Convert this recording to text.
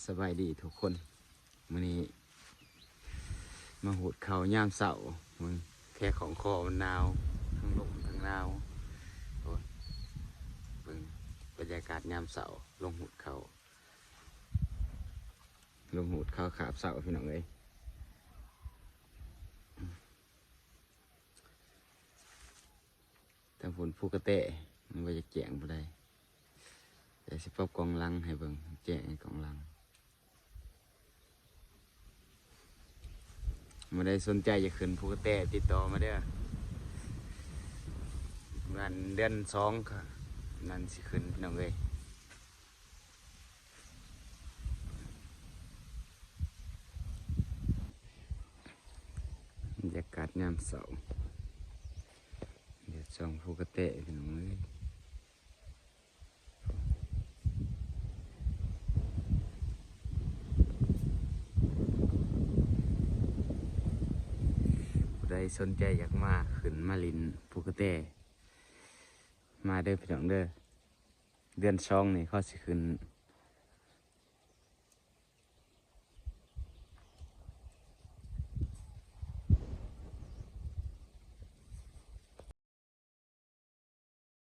สบายดีทุกคนมื้อนี้มาหูดเขาวยามเสาร์มึงแค่ของคอมันหนาวทั้งลมทั้งหนาวโอ้ยเบิ่งบรรยากาศยามเสาร์ลงหูดเขาขาบเสาพี่น้องเอ้ยทางฝนภูกระเตะมันก็จะแจ้งบ่ได้แต่สิปรับกองลังให้เบิ่งแจ้งกองลังมาได้สนใจจะขึ้นภูกระเตะติดต่อมาเด้องานเดือน2ค่ะนั่นสิขึ้นพี่น้องเอ้ยบรรยากาศยามเสาร์เดี๋ยวส่องภูกระเตะพี่น้องเอ้ยผู้ใดสนใจอยากมาขึ้นมาลินภูกระเตะมาเด้อพี่น้องเด้อเดือน2นี่เขาสิขึ้น